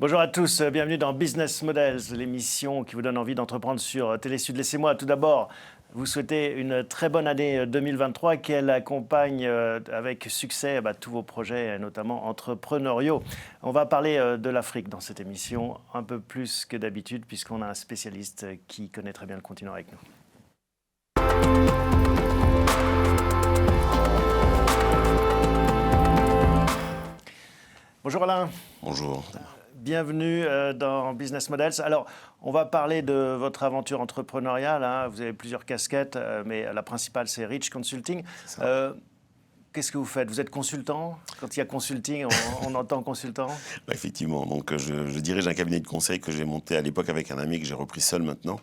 Bonjour à tous, bienvenue dans Business Models, l'émission qui vous donne envie d'entreprendre sur Télé Sud. Laissez-moi tout d'abord vous souhaiter une très bonne année 2023, qu'elle accompagne avec succès tous vos projets, notamment entrepreneuriaux. On va parler de l'Afrique dans cette émission, un peu plus que d'habitude, puisqu'on a un spécialiste qui connaît très bien le continent avec nous. Bonjour Alain. Bonjour. Bienvenue dans Business Models. Alors, on va parler de votre aventure entrepreneuriale. Vous avez plusieurs casquettes, mais la principale, c'est Rich Consulting. Qu'est-ce que vous faites? Vous êtes consultant? Quand il y a consulting, on entend consultant? Effectivement. Donc, je dirige un cabinet de conseil que j'ai monté à l'époque avec un ami que j'ai repris seul maintenant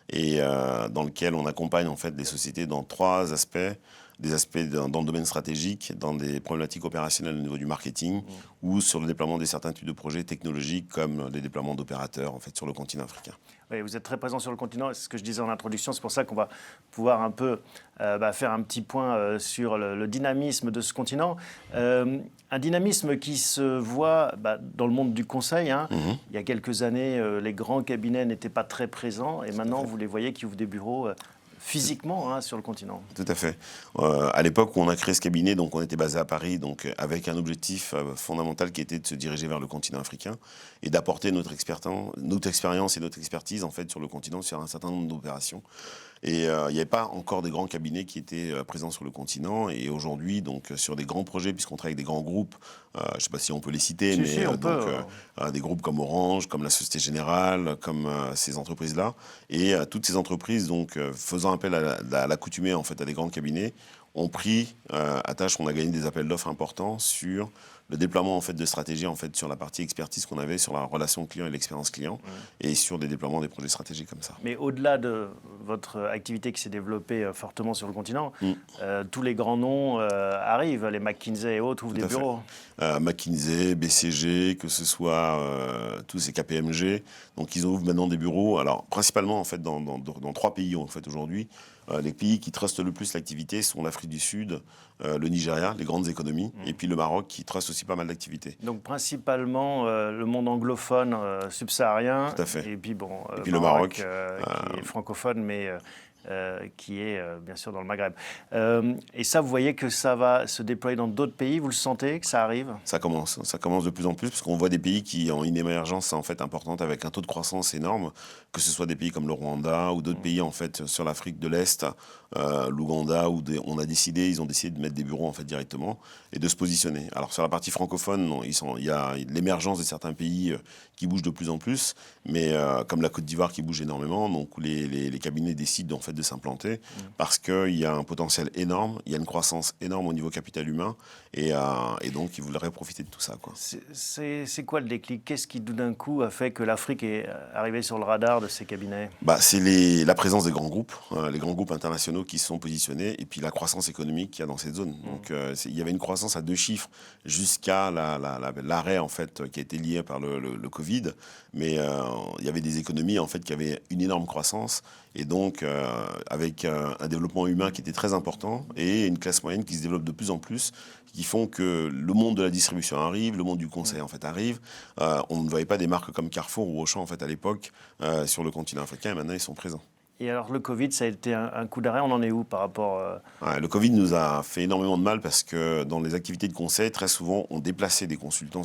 et dans lequel on accompagne en fait des sociétés dans trois aspects. Des aspects dans le domaine stratégique, dans des problématiques opérationnelles au niveau du marketing ou sur le déploiement de certains types de projets technologiques comme les déploiements d'opérateurs en fait, sur le continent africain. Oui, vous êtes très présent sur le continent, c'est ce que je disais en introduction, c'est pour ça qu'on va pouvoir un peu faire un petit point sur le dynamisme de ce continent. Un dynamisme qui se voit dans le monde du conseil. Il y a quelques années, les grands cabinets n'étaient pas très présents et maintenant vous les voyez qui ouvrent des bureaux physiquement sur le continent. Tout à fait. À l'époque où on a créé ce cabinet, donc on était basé à Paris, donc avec un objectif fondamental qui était de se diriger vers le continent africain et d'apporter notre expérience et notre expertise en fait sur le continent sur un certain nombre d'opérations. Et il n'y avait pas encore des grands cabinets qui étaient présents sur le continent. Et aujourd'hui, donc sur des grands projets, puisqu'on travaille avec des grands groupes, je ne sais pas si on peut les citer, des groupes comme Orange, comme la Société Générale, comme ces entreprises-là, et toutes ces entreprises, donc faisant appel à l'accoutumée en fait à des grands cabinets, ont pris à tâche, on a gagné des appels d'offres importants sur le déploiement en fait de stratégies en fait sur la partie expertise qu'on avait sur la relation client et l'expérience client et sur des déploiements des projets stratégiques comme ça. Mais au-delà de votre activité qui s'est développée fortement sur le continent, tous les grands noms arrivent, les McKinsey et autres ouvrent des bureaux. McKinsey, BCG, que ce soit tous ces KPMG, donc ils ouvrent maintenant des bureaux. Alors principalement en fait dans trois pays en fait aujourd'hui. Les pays qui trustent le plus l'activité sont l'Afrique du Sud, le Nigeria, les grandes économies, et puis le Maroc qui trust aussi pas mal d'activités. Donc principalement le monde anglophone subsaharien. Tout à fait. Et puis le Maroc qui est francophone, mais qui est bien sûr dans le Maghreb. Et ça, vous voyez que ça va se déployer dans d'autres pays. Vous le sentez que ça arrive? Ça commence de plus en plus, parce qu'on voit des pays qui ont une émergence en fait importante avec un taux de croissance énorme, que ce soit des pays comme le Rwanda ou d'autres pays en fait sur l'Afrique de l'Est, l'Ouganda, où ils ont décidé de mettre des bureaux en fait directement et de se positionner. Alors sur la partie francophone, il y a l'émergence de certains pays qui bougent de plus en plus, mais comme la Côte d'Ivoire qui bouge énormément, donc où les cabinets décident en fait de s'implanter parce qu'il y a un potentiel énorme, il y a une croissance énorme au niveau capital humain et donc ils voudraient profiter de tout ça, quoi. C'est quoi le déclic? Qu'est-ce qui, tout d'un coup, a fait que l'Afrique est arrivée sur le radar de ces cabinets? C'est la présence des grands groupes, les grands groupes internationaux qui se sont positionnés et puis la croissance économique qu'il y a dans cette zone. Donc il y avait une croissance à 2 chiffres jusqu'à l'arrêt en fait qui a été lié par le Covid, mais il y avait des économies en fait qui avaient une énorme croissance et donc avec un développement humain qui était très important et une classe moyenne qui se développe de plus en plus, qui font que le monde de la distribution arrive, le monde du conseil en fait arrive. On ne voyait pas des marques comme Carrefour ou Auchan en fait à l'époque sur le continent africain et maintenant ils sont présents. Et alors le Covid, ça a été un coup d'arrêt, on en est où par rapport Le Covid nous a fait énormément de mal parce que dans les activités de conseil, très souvent, on déplaçait des consultants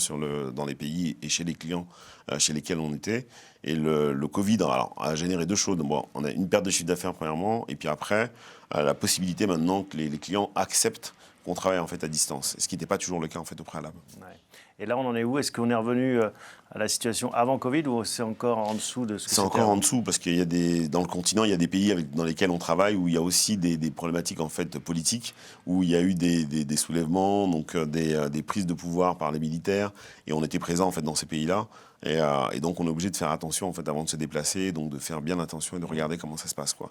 dans les pays et chez les clients chez lesquels on était. Et le Covid a généré 2 choses. Bon, on a une perte de chiffre d'affaires premièrement, et puis après, la possibilité maintenant que les clients acceptent qu'on travaille en fait à distance, ce qui n'était pas toujours le cas en fait au préalable. Ouais. Et là, on en est où? Est-ce qu'on est revenu à la situation avant Covid ou c'est encore en dessous de ce que c'était? C'est encore en dessous parce qu'il y a dans le continent, il y a des pays dans lesquels on travaille où il y a aussi des problématiques en fait politiques, où il y a eu des soulèvements, donc des prises de pouvoir par les militaires, et on était présent en fait dans ces pays-là. Et donc on est obligé de faire attention en fait avant de se déplacer, donc de faire bien attention et de regarder comment ça se passe, quoi.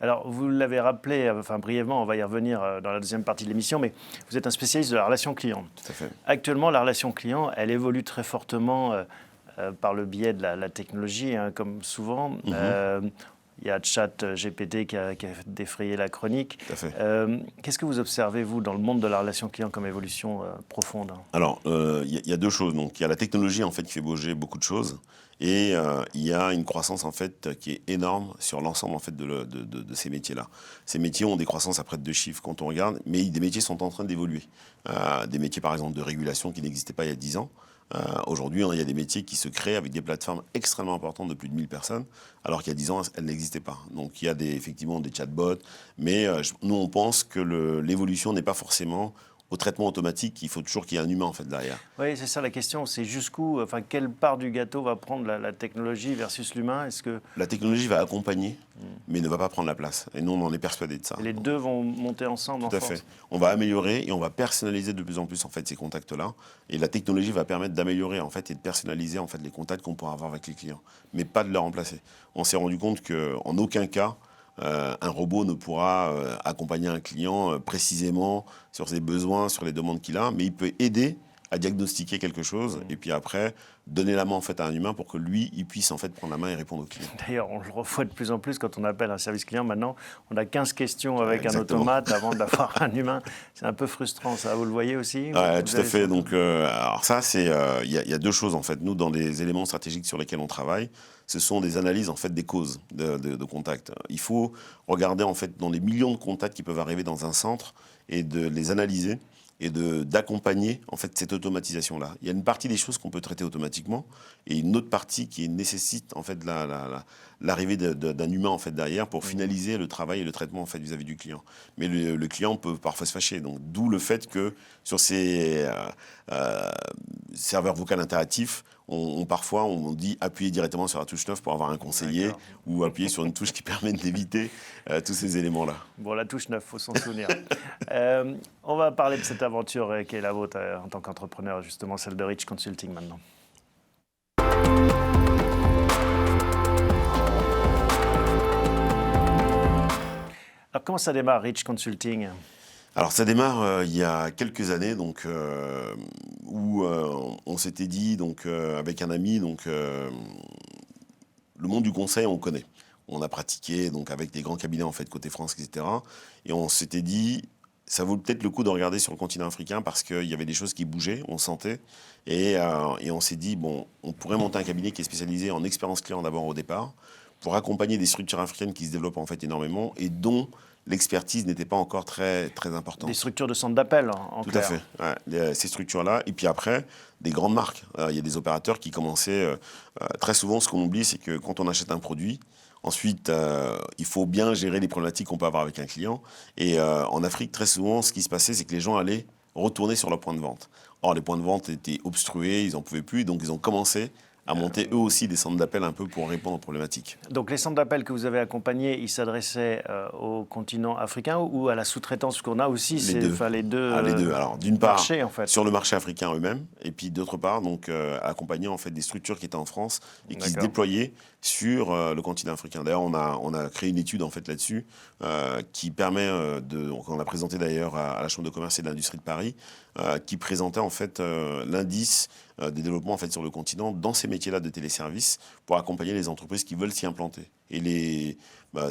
Alors, vous l'avez rappelé, brièvement, on va y revenir dans la deuxième partie de l'émission, mais vous êtes un spécialiste de la relation client. Tout à fait. Actuellement, la relation client, elle évolue très fortement par le biais de la technologie, comme souvent. Il y a ChatGPT qui a défrayé la chronique. Tout à fait. Qu'est-ce que vous observez, vous, dans le monde de la relation client comme évolution profonde? Alors, il y a deux choses. Donc, il y a la technologie en fait qui fait bouger beaucoup de choses, et il y a une croissance en fait qui est énorme sur l'ensemble en fait de ces métiers-là. Ces métiers ont des croissances à près de 2 chiffres quand on regarde, mais des métiers sont en train d'évoluer. Des métiers par exemple de régulation qui n'existaient pas il y a 10 ans. Aujourd'hui, il y a des métiers qui se créent avec des plateformes extrêmement importantes de plus de 1000 personnes, alors qu'il y a 10 ans, elles n'existaient pas. Donc il y a effectivement des chatbots, mais nous, on pense que l'évolution n'est pas forcément au traitement automatique, il faut toujours qu'il y ait un humain en fait derrière. Oui, c'est ça la question, c'est jusqu'où, enfin, quelle part du gâteau va prendre la technologie versus l'humain? Est-ce que La technologie va accompagner, mais ne va pas prendre la place. Et nous, on en est persuadés de ça. les deux vont monter ensemble en Tout à force? fait. On va améliorer et on va personnaliser de plus en plus en fait ces contacts-là. Et la technologie va permettre d'améliorer en fait et de personnaliser en fait les contacts qu'on pourra avoir avec les clients, mais pas de les remplacer. On s'est rendu compte qu'en aucun cas un robot ne pourra accompagner un client précisément sur ses besoins, sur les demandes qu'il a, mais il peut aider à diagnostiquer quelque chose et puis après donner la main en fait à un humain pour que lui il puisse en fait prendre la main et répondre au client. D'ailleurs, on le revoit de plus en plus quand on appelle un service client. Maintenant, on a 15 questions avec un Exactement. automate avant d'avoir un humain. C'est un peu frustrant, ça. Vous le voyez aussi? Ouais, tout à fait. Donc, alors ça, il y a deux choses en fait. Nous, dans les éléments stratégiques sur lesquels on travaille, ce sont des analyses en fait des causes de contacts. Il faut regarder en fait dans les millions de contacts qui peuvent arriver dans un centre et de les analyser et d'accompagner en fait cette automatisation-là. Il y a une partie des choses qu'on peut traiter automatiquement et une autre partie qui nécessite en fait l'arrivée d'un humain en fait derrière pour finaliser le travail et le traitement en fait vis-à-vis du client. Mais le client peut parfois se fâcher. Donc d'où le fait que sur ces serveurs vocaux interactifs, parfois on dit appuyer directement sur la touche 9 pour avoir un conseiller ou appuyer sur une touche qui permet d'éviter tous ces éléments-là. Bon, la touche 9, il faut s'en souvenir. On va parler de cette aventure qui est la vôtre en tant qu'entrepreneur, justement, celle de Rich Consulting maintenant. Alors, comment ça démarre, Rich Consulting? Alors ça démarre il y a quelques années, donc, où on s'était dit donc, avec un ami, donc, le monde du conseil on connaît. On a pratiqué donc, avec des grands cabinets en fait, côté France, etc. Et on s'était dit, ça vaut peut-être le coup de regarder sur le continent africain parce qu'il y avait des choses qui bougeaient, on sentait. Et on s'est dit, bon, on pourrait monter un cabinet qui est spécialisé en expérience client d'abord au départ, pour accompagner des structures africaines qui se développent en fait énormément et dont l'expertise n'était pas encore très, très importante. Des structures de centre d'appel, en clair. Tout à fait, ces structures-là. Et puis après, des grandes marques. Il y a des opérateurs qui commençaient... très souvent, ce qu'on oublie, c'est que quand on achète un produit, ensuite, il faut bien gérer les problématiques qu'on peut avoir avec un client. Et en Afrique, très souvent, ce qui se passait, c'est que les gens allaient retourner sur leur point de vente. Or, les points de vente étaient obstrués, ils n'en pouvaient plus, donc ils ont commencé à monter eux aussi des centres d'appel un peu pour répondre aux problématiques. Donc les centres d'appel que vous avez accompagnés, ils s'adressaient au continent africain ou à la sous-traitance qu'on a aussi? Les deux. Les deux. Les deux. Alors d'une part, marchés, en fait. sur le marché africain eux-mêmes, et puis d'autre part, donc accompagner en fait des structures qui étaient en France et qui se déployaient sur le continent africain. D'ailleurs, on a créé une étude en fait là-dessus qui permet on a présenté d'ailleurs à la Chambre de commerce et de l'industrie de Paris, qui présentait en fait l'indice des développements en fait sur le continent dans ces métiers-là de téléservices pour accompagner les entreprises qui veulent s'y implanter. Et les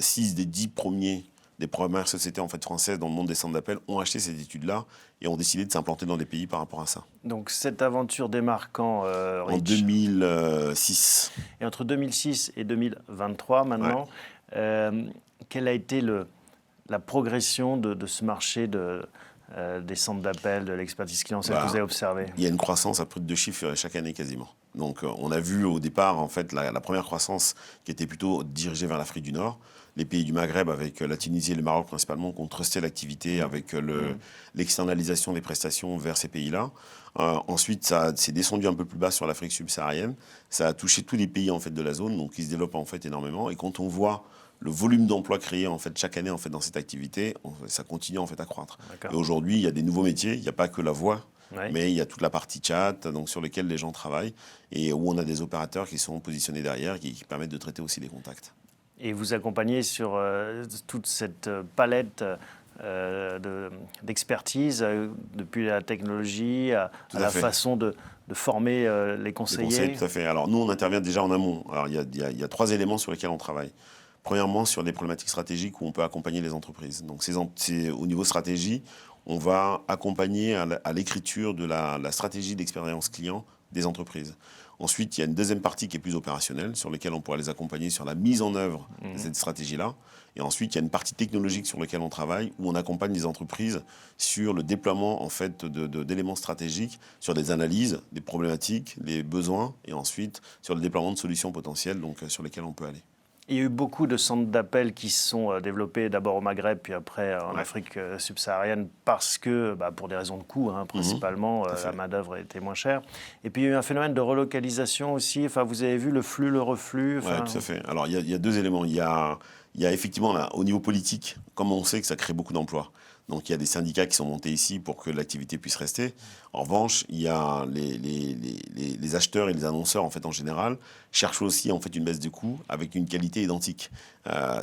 6 des 10 des premières sociétés en fait françaises dans le monde des centres d'appel ont acheté cette étude-là et ont décidé de s'implanter dans des pays par rapport à ça. Donc cette aventure démarre quand, Rich? En 2006. Et entre 2006 et 2023 maintenant, quelle a été la progression de ce marché des centres d'appel, de l'expertise client, celle que vous avez observée? Il y a une croissance à plus de 2 chiffres chaque année quasiment. Donc on a vu au départ en fait la première croissance qui était plutôt dirigée vers l'Afrique du Nord. Les pays du Maghreb avec la Tunisie et le Maroc principalement qui ont trusté l'activité avec l'externalisation des prestations vers ces pays-là. Ensuite, ça s'est descendu un peu plus bas sur l'Afrique subsaharienne. Ça a touché tous les pays en fait de la zone, donc ils se développent en fait énormément. Et quand on voit le volume d'emplois créés en fait chaque année en fait dans cette activité, ça continue en fait à croître. Et aujourd'hui, il y a des nouveaux métiers. Il n'y a pas que la voix. Mais il y a toute la partie chat donc sur laquelle les gens travaillent et où on a des opérateurs qui sont positionnés derrière qui permettent de traiter aussi les contacts. Et vous accompagnez sur toute cette palette d'expertise, depuis la technologie à la façon de former les conseillers. Tout à fait. Alors nous, on intervient déjà en amont. Alors il y a 3 éléments sur lesquels on travaille. Premièrement, sur les problématiques stratégiques où on peut accompagner les entreprises. Donc, au niveau stratégie, on va accompagner à l'écriture de la stratégie d'expérience client des entreprises. Ensuite, il y a une deuxième partie qui est plus opérationnelle, sur laquelle on pourra les accompagner sur la mise en œuvre de cette stratégie-là. Et ensuite, il y a une partie technologique sur laquelle on travaille, où on accompagne les entreprises sur le déploiement en fait, d'éléments stratégiques, sur des analyses, des problématiques, des besoins, et ensuite sur le déploiement de solutions potentielles donc, sur lesquelles on peut aller. Il y a eu beaucoup de centres d'appel qui se sont développés d'abord au Maghreb, puis après en Afrique subsaharienne, parce que, pour des raisons de coût, principalement, la main-d'œuvre était moins chère. Et puis il y a eu un phénomène de relocalisation aussi. Enfin, vous avez vu le flux, le reflux. Oui, tout à fait. Alors il y a deux éléments. Il y a effectivement, là, au niveau politique, comme on sait que ça crée beaucoup d'emplois. Donc il y a des syndicats qui sont montés ici pour que l'activité puisse rester. En revanche, il y a les acheteurs et les annonceurs en fait en général cherchent aussi en fait une baisse de coûts avec une qualité identique.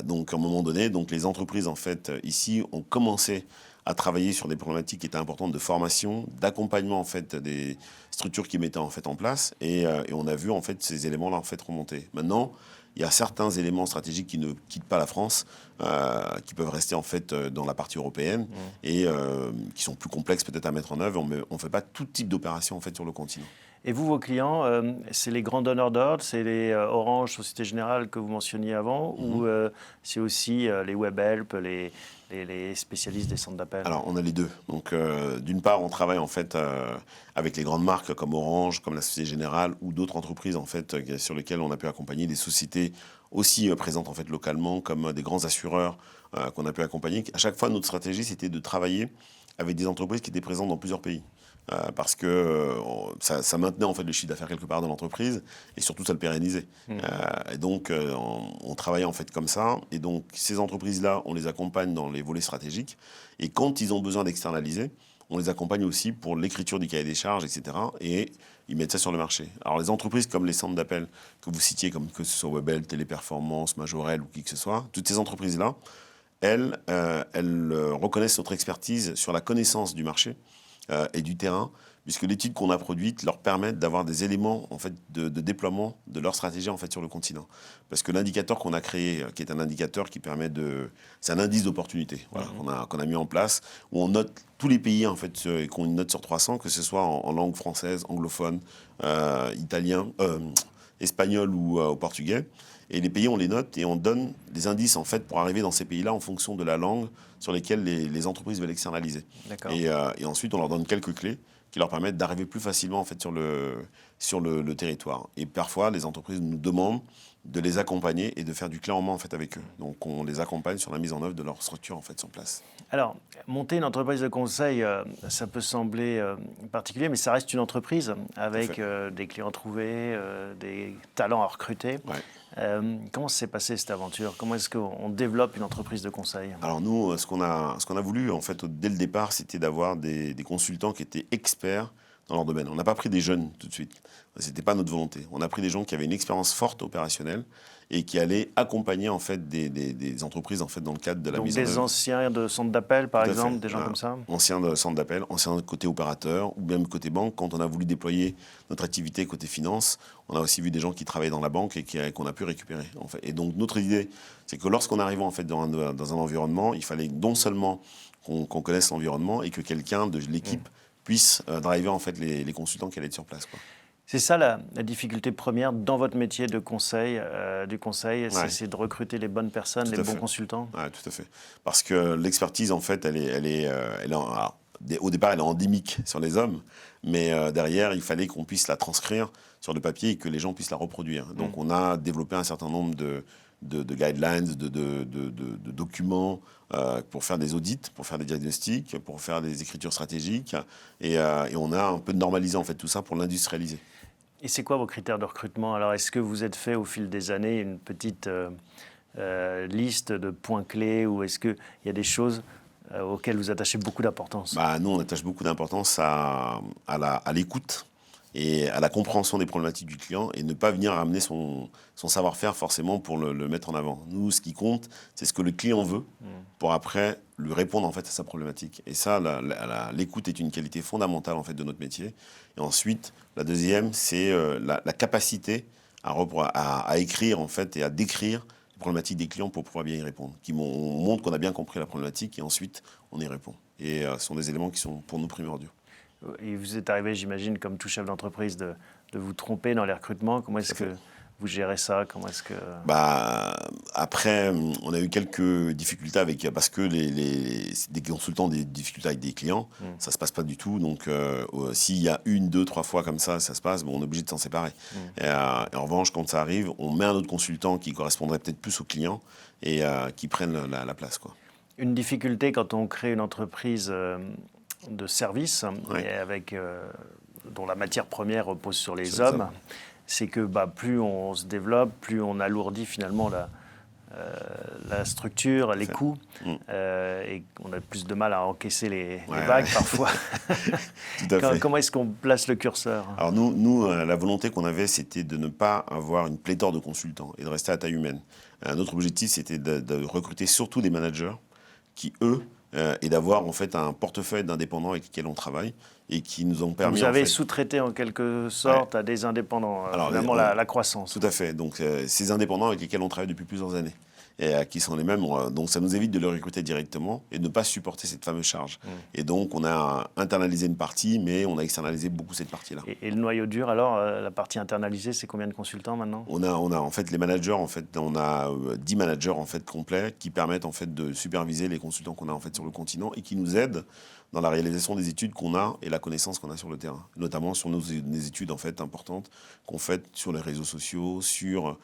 Donc à un moment donné, donc les entreprises en fait ici ont commencé à travailler sur des problématiques qui étaient importantes de formation, d'accompagnement en fait des structures qui mettaient en fait en place et on a vu en fait ces éléments-là en fait remonter. Maintenant, il y a certains éléments stratégiques qui ne quittent pas la France, qui peuvent rester en fait dans la partie européenne et qui sont plus complexes peut-être à mettre en œuvre. On ne fait pas tout type d'opération en fait sur le continent. Et vous, vos clients, c'est les grands donneurs d'ordre, c'est les Orange, Société Générale que vous mentionniez avant, ou c'est aussi les WebHelp, les spécialistes des centres d'appel? Alors, on a les deux. Donc, d'une part, on travaille en fait avec les grandes marques comme Orange, comme la Société Générale ou d'autres entreprises en fait sur lesquelles on a pu accompagner des sociétés aussi présentes en fait localement, comme des grands assureurs qu'on a pu accompagner. À chaque fois, notre stratégie, c'était de travailler avec des entreprises qui étaient présentes dans plusieurs pays. Parce que ça maintenait en fait le chiffre d'affaires quelque part dans l'entreprise et surtout ça le pérennisait. Et donc on travaillait en fait comme ça. Et donc ces entreprises-là, on les accompagne dans les volets stratégiques. Et quand ils ont besoin d'externaliser, on les accompagne aussi pour l'écriture des cahiers des charges, etc. Et ils mettent ça sur le marché. Alors les entreprises comme les centres d'appel que vous citiez, comme que ce soit WebHelp, Téléperformance, Majorel ou qui que ce soit, toutes ces entreprises-là, elles reconnaissent notre expertise sur la connaissance du marché et du terrain, puisque l'étude qu'on a produite leur permet d'avoir des éléments en fait, de déploiement de leur stratégie en fait, sur le continent. Parce que l'indicateur qu'on a créé, qui est un indicateur qui permet de... C'est un indice d'opportunité qu'on a mis en place, où on note tous les pays en fait, et qu'on note sur 300, que ce soit en langue française, anglophone, italien, espagnol ou portugais. Et les pays, on les note et on donne des indices en fait, pour arriver dans ces pays-là en fonction de la langue sur lesquelles les entreprises veulent externaliser. Et ensuite, on leur donne quelques clés qui leur permettent d'arriver plus facilement en fait, sur le territoire. Et parfois, les entreprises nous demandent de les accompagner et de faire du clé en main en fait, avec eux. Donc, on les accompagne sur la mise en œuvre de leur structure en fait, sur place. Alors, monter une entreprise de conseil, ça peut sembler particulier, mais ça reste une entreprise avec des clients trouvés, des talents à recruter. Comment s'est passée cette aventure? Comment est-ce qu'on développe une entreprise de conseil? Alors nous, ce qu'on a voulu, en fait, dès le départ, c'était d'avoir des consultants qui étaient experts dans leur domaine. On n'a pas pris des jeunes tout de suite. Ce n'était pas notre volonté. On a pris des gens qui avaient une expérience forte opérationnelle et qui allaient accompagner en fait, des entreprises en fait, dans le cadre de la mise en œuvre. Donc des anciens de centres d'appel, par exemple, des gens comme ça? Anciens de centres d'appel, anciens côté opérateur ou même côté banque. Quand on a voulu déployer notre activité côté finance, on a aussi vu des gens qui travaillaient dans la banque et qu'on a pu récupérer. En fait. Et donc notre idée, c'est que lorsqu'on arrivait en fait, dans un environnement, il fallait non seulement qu'on connaisse l'environnement et que quelqu'un de l'équipe puisse driver en fait, les consultants qui allaient être sur place. Quoi. C'est ça la difficulté première dans votre métier de conseil, c'est de recruter les bonnes personnes, les bons consultants? Oui, tout à fait. Parce que l'expertise, en fait, au départ, elle est endémique sur les hommes, mais derrière, il fallait qu'on puisse la transcrire sur le papier et que les gens puissent la reproduire. Donc, on a développé un certain nombre de guidelines, de documents pour faire des audits, pour faire des diagnostics, pour faire des écritures stratégiques. Et on a un peu normalisé, en fait, tout ça pour l'industrialiser. Et c'est quoi vos critères de recrutement? Alors, est-ce que vous êtes fait au fil des années une petite liste de points clés ou est-ce qu'il y a des choses auxquelles vous attachez beaucoup d'importance? Nous, on attache beaucoup d'importance à l'écoute et à la compréhension des problématiques du client et ne pas venir amener son savoir-faire forcément pour le mettre en avant. Nous, ce qui compte, c'est ce que le client veut pour après lui répondre en fait à sa problématique. Et ça, l'écoute est une qualité fondamentale en fait de notre métier. Et ensuite, la deuxième, c'est la capacité à écrire en fait et à décrire problématiques des clients pour pouvoir bien y répondre, on montre qu'on a bien compris la problématique et ensuite on y répond. Et ce sont des éléments qui sont pour nous primordiaux. Et vous êtes arrivé, j'imagine, comme tout chef d'entreprise, de vous tromper dans les recrutements. Comment est-ce que vous gérez ça? Comment est-ce que... Après, on a eu quelques difficultés parce que des consultants ont des difficultés avec des clients. Ça ne se passe pas du tout. Donc, s'il y a 1, 2, 3 fois comme ça se passe, on est obligé de s'en séparer. Et en revanche, quand ça arrive, on met un autre consultant qui correspondrait peut-être plus aux clients et qui prenne la place, quoi. Une difficulté quand on crée une entreprise de service et dont la matière première repose sur les hommes, c'est que plus on se développe, plus on alourdit finalement la structure, les coûts, et on a plus de mal à encaisser les vagues parfois. Tout à fait. Comment est-ce qu'on place le curseur? Alors nous, la volonté qu'on avait, c'était de ne pas avoir une pléthore de consultants et de rester à taille humaine. Notre objectif, c'était de recruter surtout des managers qui, eux, et d'avoir en fait un portefeuille d'indépendants avec lesquels on travaille et qui nous ont permis... Vous avez sous-traité en quelque sorte à des indépendants, vraiment la croissance. Tout à fait. Donc ces indépendants avec lesquels on travaille depuis plusieurs années et qui sont les mêmes, donc ça nous évite de les recruter directement et de ne pas supporter cette fameuse charge. Et donc on a internalisé une partie, mais on a externalisé beaucoup cette partie-là. Et le noyau dur, alors, la partie internalisée, c'est combien de consultants maintenant? On a en fait les managers, en fait, on a 10 managers en fait complets qui permettent en fait de superviser les consultants qu'on a en fait sur le continent et qui nous aident dans la réalisation des études qu'on a et la connaissance qu'on a sur le terrain, notamment sur des études en fait importantes qu'on fait sur les réseaux sociaux, sur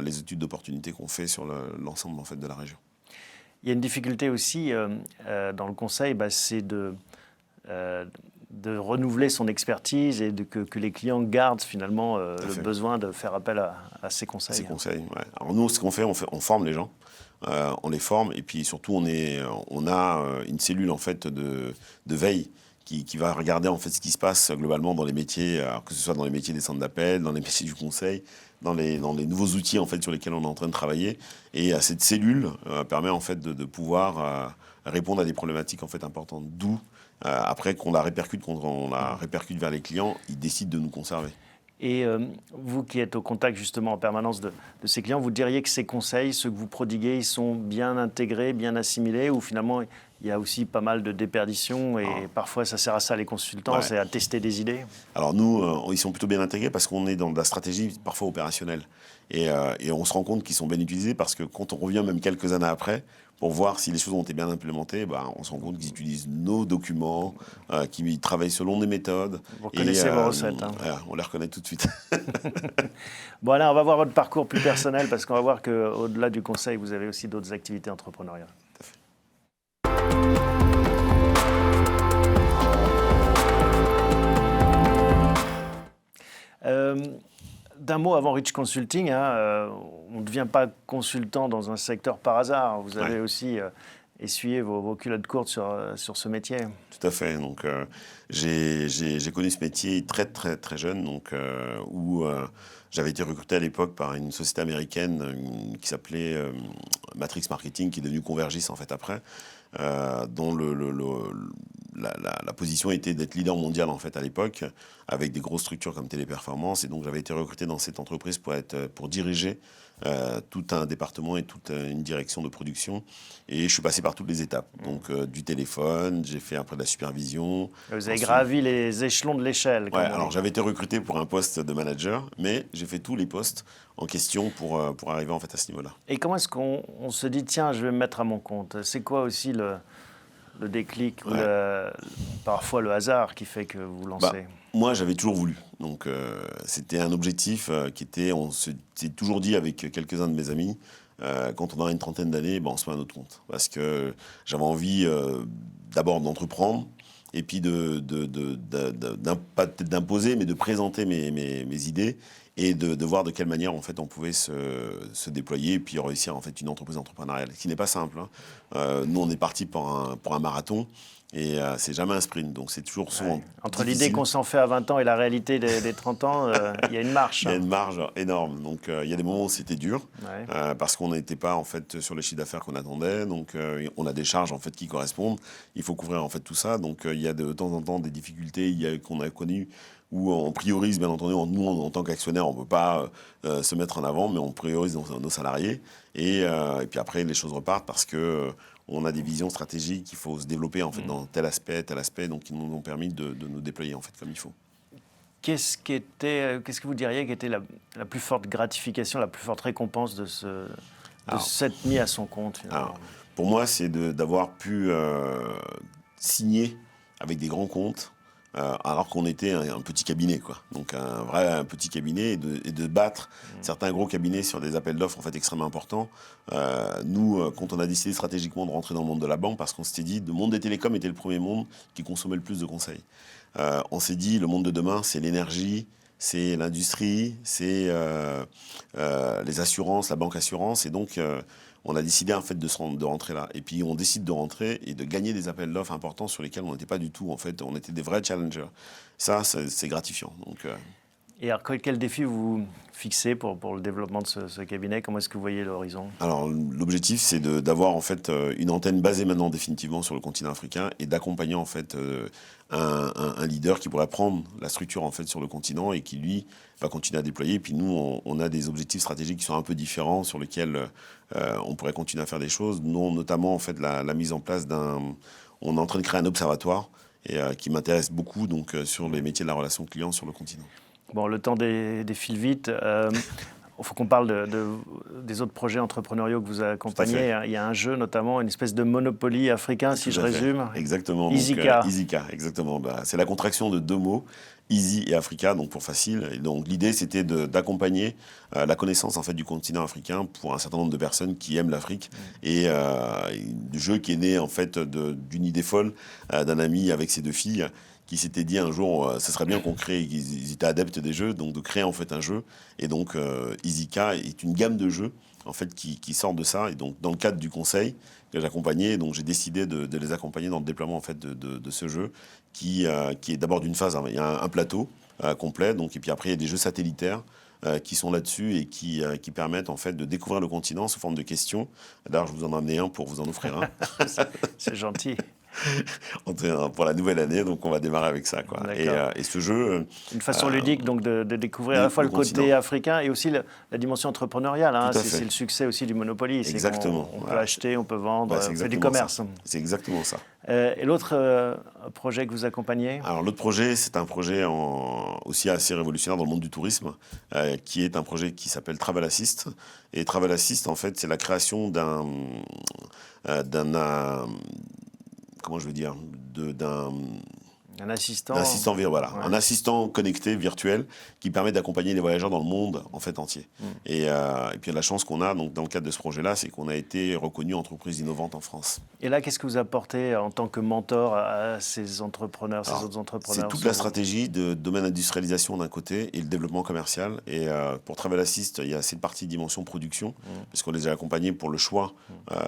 les études d'opportunité qu'on fait sur l'ensemble en fait de la région. Il y a une difficulté aussi dans le conseil, c'est de renouveler son expertise et que les clients gardent finalement le besoin de faire appel à ces conseils. Ces conseils, ouais. Alors nous, ce qu'on fait, on forme les gens. On les forme et puis surtout on a une cellule en fait de veille qui va regarder en fait ce qui se passe globalement dans les métiers, alors que ce soit dans les métiers des centres d'appel, dans les métiers du conseil, dans les nouveaux outils en fait sur lesquels on est en train de travailler. Et cette cellule permet en fait de pouvoir répondre à des problématiques en fait importantes. D'où après qu'on la répercute, quand on la répercute vers les clients, ils décident de nous conserver. Et vous qui êtes au contact justement en permanence de ces clients, vous diriez que ces conseils, ceux que vous prodiguez, ils sont bien intégrés, bien assimilés, ou finalement il y a aussi pas mal de déperditions et parfois ça sert à ça les consultants, c'est à tester des idées? Alors nous, ils sont plutôt bien intégrés parce qu'on est dans de la stratégie parfois opérationnelle. Et on se rend compte qu'ils sont bien utilisés parce que quand on revient même quelques années après, pour voir si les choses ont été bien implémentées, on se rend compte qu'ils utilisent nos documents, qu'ils travaillent selon des méthodes. Vous connaissez vos recettes. On les reconnaît tout de suite. Bon, alors on va voir votre parcours plus personnel parce qu'on va voir qu'au-delà du conseil, vous avez aussi d'autres activités entrepreneuriales. Tout à fait. D'un mot avant Rich Consulting, on ne devient pas consultant dans un secteur par hasard. Vous avez aussi essuyé vos culottes courtes sur ce métier. Tout à fait. Donc, j'ai connu ce métier très, très, très jeune, donc, où j'avais été recruté à l'époque par une société américaine qui s'appelait Matrix Marketing, qui est devenue Convergys en fait après, dont la position était d'être leader mondial en fait à l'époque, avec des grosses structures comme Téléperformance. Et donc j'avais été recruté dans cette entreprise pour diriger tout un département et toute une direction de production. Et je suis passé par toutes les étapes. Donc du téléphone, j'ai fait après de la supervision. Vous avez gravi les échelons de l'échelle. Ouais, alors j'avais été recruté pour un poste de manager, mais j'ai fait tous les postes en question pour arriver en fait à ce niveau-là. Et comment est-ce qu'on se dit, tiens, je vais me mettre à mon compte? C'est quoi aussi le déclic ou parfois le hasard qui fait que vous lancez? Moi, j'avais toujours voulu. Donc, c'était un objectif on s'est toujours dit avec quelques-uns de mes amis, quand on aura une trentaine d'années, on se met à notre compte. Parce que j'avais envie d'abord d'entreprendre et puis pas peut-être d'imposer, mais de présenter mes idées et de voir de quelle manière en fait on pouvait se déployer et puis réussir en fait une entreprise entrepreneuriale, ce qui n'est pas simple. Nous, on est parti pour un marathon. Et c'est jamais un sprint, donc c'est toujours souvent Entre difficile. l'idée qu'on s'en fait à 20 ans et la réalité des 30 ans, il y a une marche. Il y a une marge énorme. Donc il y a des moments où c'était dur, parce qu'on n'était pas en fait sur le chiffre d'affaires qu'on attendait. Donc on a des charges en fait qui correspondent. Il faut couvrir en fait tout ça. Donc il y a de temps en temps des difficultés qu'on a connues où on priorise, bien entendu, nous, en tant qu'actionnaires, on ne peut pas se mettre en avant, mais on priorise nos salariés. Et puis après, les choses repartent parce que on a des visions stratégiques, il faut se développer en fait dans tel aspect, donc qui nous ont permis de nous déployer en fait comme il faut. Qu'est-ce que vous diriez qui était la plus forte gratification, la plus forte récompense de s'être mis à son compte finalement? Alors, pour moi, c'est d'avoir pu signer avec des grands comptes alors qu'on était un petit cabinet, quoi. Donc un petit cabinet et de battre certains gros cabinets sur des appels d'offres en fait extrêmement importants. Nous, quand on a décidé stratégiquement de rentrer dans le monde de la banque, parce qu'on s'était dit le monde des télécoms était le premier monde qui consommait le plus de conseils. On s'est dit le monde de demain, c'est l'énergie, c'est l'industrie, c'est les assurances, la banque assurance, et donc on a décidé en fait de rentrer là. Et puis on décide de rentrer et de gagner des appels d'offres importants sur lesquels on n'était pas du tout. En fait, on était des vrais challengers. Ça, c'est gratifiant. Donc, Et alors, quel défi vous fixez pour le développement de ce cabinet? Comment est-ce que vous voyez l'horizon? alors l'objectif, c'est d'avoir en fait une antenne basée maintenant définitivement sur le continent africain et d'accompagner en fait un leader qui pourrait prendre la structure en fait sur le continent et qui lui va continuer à déployer. Et puis nous, on a des objectifs stratégiques qui sont un peu différents sur lesquels on pourrait continuer à faire des choses. Nous, notamment en fait la mise en place on est en train de créer un observatoire et qui m'intéresse beaucoup donc sur les métiers de la relation client sur le continent. Bon, le temps défile vite. Il faut qu'on parle des autres projets entrepreneuriaux que vous accompagnez. Il y a un jeu, notamment, une espèce de Monopoly africain, si je résume. Exactement. Easyka. Easyka, exactement. C'est la contraction de deux mots, Easy et Africa, donc pour facile. Et donc l'idée, c'était d'accompagner la connaissance en fait du continent africain pour un certain nombre de personnes qui aiment l'Afrique. Et du jeu qui est né en fait d'une idée folle d'un ami avec ses deux filles, qui s'était dit un jour, ce serait bien qu'on crée, ils étaient adeptes des jeux, donc de créer en fait un jeu. Et donc Easyka est une gamme de jeux en fait qui sort de ça. Et donc dans le cadre du conseil que j'accompagnais, donc j'ai décidé de les accompagner dans le déploiement en fait de ce jeu qui est d'abord d'une phase, il y a un plateau complet, donc et puis après il y a des jeux satellitaires. Qui sont là-dessus et qui permettent en fait de découvrir le continent sous forme de questions. D'ailleurs, je vous en ai amené un pour vous en offrir un. C'est gentil. Pour la nouvelle année, donc on va démarrer avec ça, quoi. Et ce jeu... Une façon ludique donc de découvrir à la fois le côté africain et aussi la dimension entrepreneuriale. Hein. C'est le succès aussi du Monopoly. Exactement. On peut acheter, on peut vendre, on fait du commerce. C'est exactement ça. Et l'autre projet que vous accompagnez? Alors l'autre projet, c'est un projet aussi assez révolutionnaire dans le monde du tourisme, qui est un projet qui s'appelle Travel Assist. Et Travel Assist, en fait, c'est la création comment je veux dire, un assistant. Un assistant, voilà, Ouais. Un assistant connecté virtuel qui permet d'accompagner les voyageurs dans le monde en fait entier. Et puis la chance qu'on a donc dans le cadre de ce projet-là, c'est qu'on a été reconnu entreprise innovante en France. Et là, qu'est-ce que vous apportez en tant que mentor à ces entrepreneurs, ces autres entrepreneurs? C'est toute la stratégie de domaine d'industrialisation d'un côté et le développement commercial. Et pour Travel Assist, il y a cette partie dimension production, parce qu'on les a accompagnés pour le choix.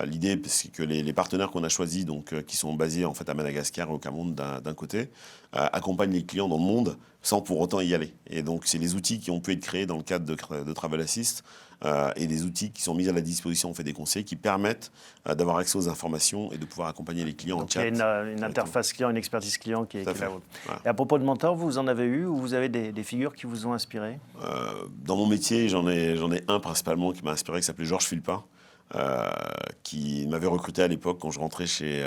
L'idée, c'est que les partenaires qu'on a choisis, donc qui sont basés en fait à Madagascar et au Cameroun d'un côté, accompagnent les clients dans le monde sans pour autant y aller. Et donc, c'est les outils qui ont pu être créés dans le cadre de Travel Assist et des outils qui sont mis à la disposition, on fait des conseils qui permettent d'avoir accès aux informations et de pouvoir accompagner les clients donc en chat. Il y a une interface client, une expertise client qui est là. Voilà. Et à propos de mentors, vous en avez eu ou vous avez des figures qui vous ont inspiré? Dans mon métier, j'en ai un principalement qui m'a inspiré, qui s'appelait Georges Philpin, qui m'avait recruté à l'époque quand je rentrais chez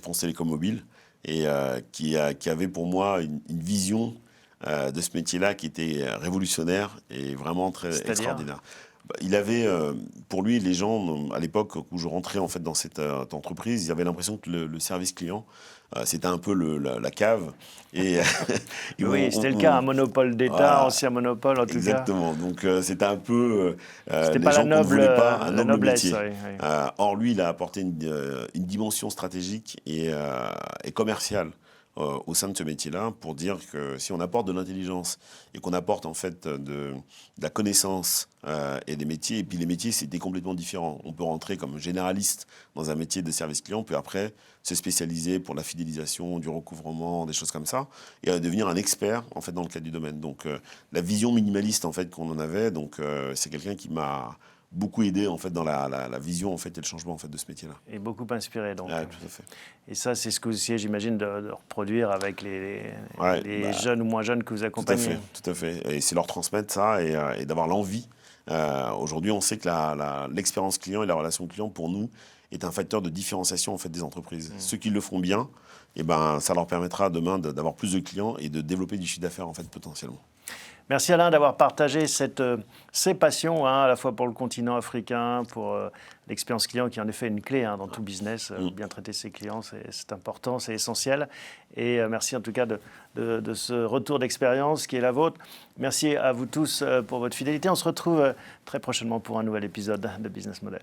France Télécom Mobile et qui avait pour moi une vision de ce métier-là qui était révolutionnaire et vraiment très extraordinaire. Il avait, pour lui, les gens, à l'époque où je rentrais en fait dans cette entreprise, ils avaient l'impression que le service client, c'était un peu la cave. Et oui, c'était le cas, un monopole d'État, voilà, ancien monopole en tout exactement. cas. Donc c'était un peu c'était les pas gens qu'on ne voulait pas, un noble noblesse, métier. Oui. Or, lui, il a apporté une dimension stratégique et commerciale au sein de ce métier-là pour dire que si on apporte de l'intelligence et qu'on apporte en fait de la connaissance et des métiers, et puis les métiers c'était complètement différent. On peut rentrer comme généraliste dans un métier de service client, puis après se spécialiser pour la fidélisation, du recouvrement, des choses comme ça, et devenir un expert en fait dans le cadre du domaine. Donc la vision minimaliste en fait qu'on en avait, donc c'est quelqu'un qui m'a beaucoup aidé en fait dans la vision en fait et le changement en fait de ce métier-là. Et beaucoup inspiré donc. Ouais, tout à fait. Et ça, c'est ce que vous essayez, j'imagine, de reproduire avec les Ouais, jeunes ou moins jeunes que vous accompagnez. Tout à fait. Et c'est leur transmettre ça et d'avoir l'envie. Aujourd'hui, on sait que l'expérience client et la relation client, pour nous, est un facteur de différenciation en fait, des entreprises. Ceux qui le font bien, eh ben, ça leur permettra demain d'avoir plus de clients et de développer du chiffre d'affaires en fait, potentiellement. Merci Alain d'avoir partagé ces passions, à la fois pour le continent africain, pour l'expérience client qui est en effet une clé dans tout business. Bien traiter ses clients, c'est important, c'est essentiel. Et merci en tout cas de ce retour d'expérience qui est la vôtre. Merci à vous tous pour votre fidélité. On se retrouve très prochainement pour un nouvel épisode de Business Model.